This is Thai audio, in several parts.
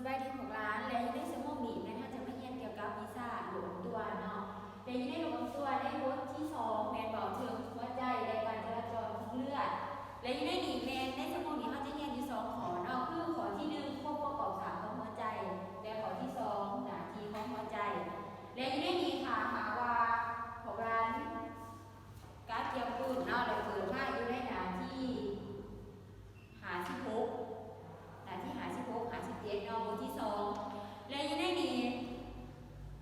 บายดีของร้านและยังได้สมองหนีแม้ถ้าจะไม่เรียนเกี่ยวกับวีซ่าหลวมตัวเนาะและยังได้หลวมตัวได้บทที่2แมนบอกถึงหัวใจและการจราจรของเลือดและยังได้หนีแมนในสมองหนีเขาจะเรียนอยู่2ข้อเนาะคือข้อที่1ควบประกอบ3ของหัวใจและข้อที่2หน้าที่ของหัวใจและยังได้หนีค่ะหาว่าของร้านการเตรียมปืนเนาะเราเปิดมาอยู่ในหน้าที่56เนาะบทที่2และยังได้ดี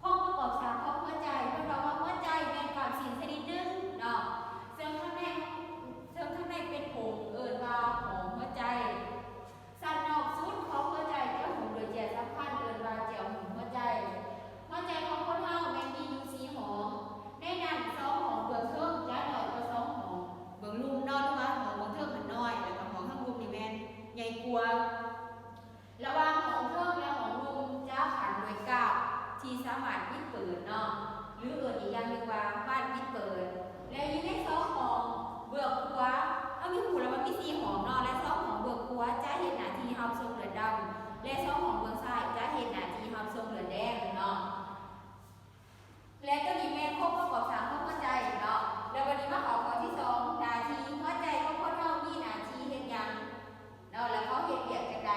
ข้อประกอบ3ของหัวใจเพื่อเราว่าหัวใจเป็นก่อนสิ่งชนิดหนึ่งเนาะเสริมข้างในเป็นผงว่าของหัวใจสันนอกสุดของหัวใจเจ้าหงโดยแจกสัมพันธ์ว่าเจ้าหงหัวใจของคนเฮาแม่นมีอยู่4หองในนั้น2หองเบื้องเทิงจะน้อยกว่า2หองเบื้องลุ่มเนาะหรือว่าหองเบื้องเทิงมันน้อยแล้วก็หองข้างลุ่มนี่แม่นใหญ่กว่าระหว่างของเทิงและของลุมจะขันโดยก้าวที่สามารถปิดเปิดเนาะหรืออีกอย่างหนึ่งว่าบ้านปิดเปิดและยิ่งได้2หองเบือกหัวมีหูแล้วมันมี4หองเนาะและ2หองเบือกหัวจะเห็นหน้าที่รับทรงเลือดดำและ2หองเบือกซ้ายจะเห็นหน้าที่รับทรงเลือดแดงเนาะและก็มีแม่ครบประกอบ3ของหัวใจเนาะแล้ววันนี้มาขอข้อที่2หน้าที่หัวใจของคนเฮามีหน้าที่เฮ็ดหยังเนาะแล้วเขาเฮ็ดเวียกจังได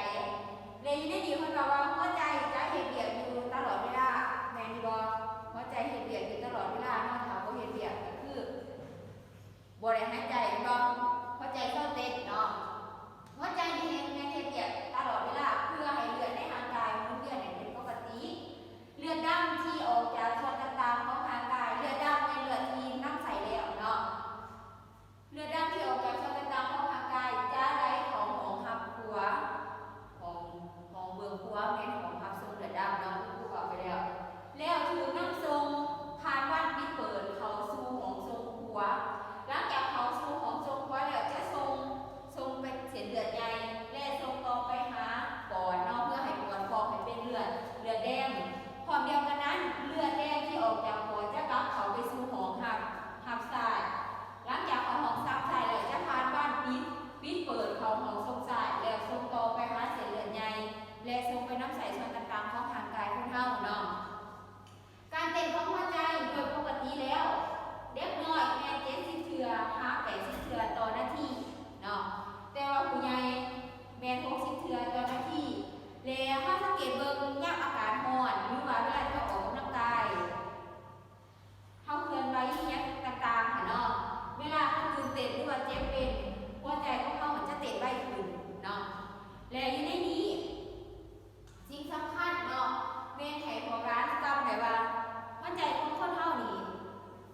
เลยได้ดีคนเราว่าหัวใจจะเห็นเบียดอยู่ตลอดเวลาแมนบอหัวใจเห็นเบียดอยู่ตลอดเวลานอกจากว่าเห็นเบียดก็คือบริหารใจบอหัวใจเข้าเต้นเนาะหัวใจเห็นเบียดตลอดเวลาเพื่อให้เลือดในร่างกายมันเลือดเป็นปกติเลือดดำที่ออกจากส่วนต่างๆของร่างกายเลือดดำในเลือดที่น้ำใสแล้วเนาะเลือดดำที่ออกจากส่วนต่างๆของร่างกายจะไหลของหับหัวของเบื้องหัวแม่นของพับทรงเลือดดำเนาะผู้บอกไปแล้วถือน้ำทรงผ่านวันปิดเปิดเขาสู่ของทรงหัวหลังจากเขาสู่ของทรงหัวแล้วจะทรงเป็นเส้นเลือดใหญ่และทรงต่อไปหาปอดเนาะเพื่อให้ปอดฟอกให้เป็นเลือดแดงพร้อมเดียวกันนั้นเลือดแดงที่ออกจากปอดจะกลับเขาไปสู่ของหับทรายหลังจากเขาของซับทรายแล้วจะผ่านบ้านปิดเปิดเขาของทรงทรายแล้วทรงต่อไปหาเส้นเลือดใหญ่และทรงไปน้ำใสส่วนต่างๆของทางกายคนเฮาเนาะการเต้นของหัวใจโดยปกติแล้วเด็กน้อยแม่70เทื่อ80เทื่อต่อนาทีเนาะแต่ว่าผู้ใหญ่แม่60เทื่อต่อนาทีแล้วถ้าสังเกตเบิ่งยามอากาศร้อนหรือว่าเวลาที่เราออกกำลังกายเฮาเคลื่อนไหวอิหยังต่างๆเนาะเวลาเฮาตื่นเต้นหรือว่าเจ็บเป็นหัวใจของเฮามันจะเต้นไวขึ้นเนาะและอยู่ในนี้สิ่งสำคัญเนาะแม่นให้พวกร้านจำได้ว่าหัวใจของคนเฮานี่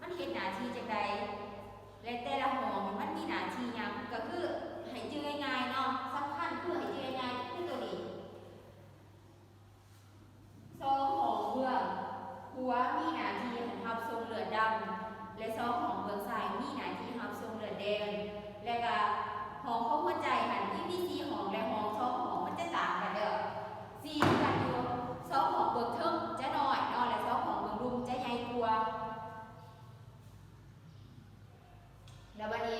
มันเฮ็ดหน้าที่จังใดและแต่ละหองมันมีหน้าที่หยังก็คือให้จื้อง่ายๆเนาะสำคัญคือให้จื้อง่ายๆคือตัวนี้2หองเบื้องหัวมีหน้าที่รับทรงเลือดดำและ2หองเบื้องซ้ายมีหน้าที่รับทรงเลือดแดงและก็หองของหัวใจหันที่มี4หองและหอง2หองมันจะต่างกันเด้อ4กันอยู่2หองเบื้องเทิงจะน้อยเนาะและ2หองเบื้องลุ่มจะใหญ่กว่าแล้วบัดนี้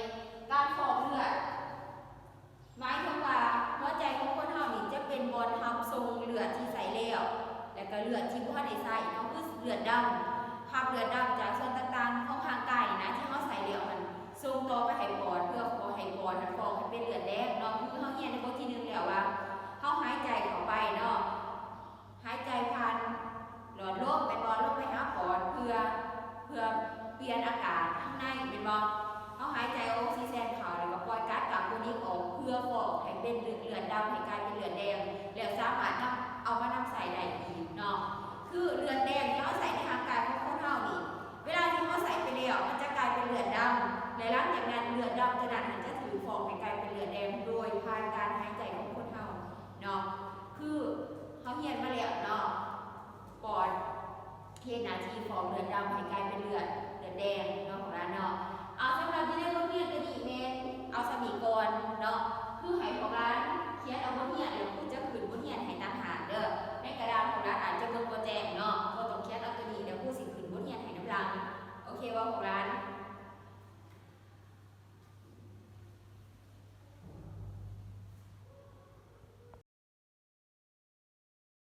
การฟอกเลือดหมายถึงว่าหัวใจของคนเฮานี่จะเป็นบอลรับทรงเลือดที่ใส่แล้วแล้วก็เลือดที่บ่ทันได้ใส่เนาะคือเลือดดำรับเลือดดำจากส่วนต่างๆของร่างกายนะที่เฮาใส่แล้วมันส่งต่อไปให้ปอดเพื่อขอให้ปอดมันฟอกให้เป็นเลือดแดงเนาะคือเฮาเรียนในบทที่1แล้วว่าเฮาหายใจเข้าไปเนาะหายใจผ่านหลอดลมไปบ่ลมไปหาปอดเพื่อเปลี่ยนอากาศข้างในเป็นบ่เฮาหายใจออกซิเจนเข้าแล้วก็ปล่อยก๊าซคาร์บอนิกออกเพื่อฟอกให้เป็นเลือดดำให้กลายเป็นเลือดแดงแล้วสามารถเอามานำใส่ได้อีกเนาะคือเลือดแดงที่เฮาใส่ในร่างกายของคนเฮานี่เวลาที่เฮาใส่ไปแล้วมันจะกลายเป็นเลือดดำและหลังจากนั้นเลือดดำจะจะถือฟอกให้กลายเป็นเลือดแดงโดยผ่านการหายใจของคนเฮาเนาะคือเฮาเรียนมาแล้วเนาะปอดเฮ็ดหน้าที่ฟอกเลือดดำให้กลายเป็นเลือดแดง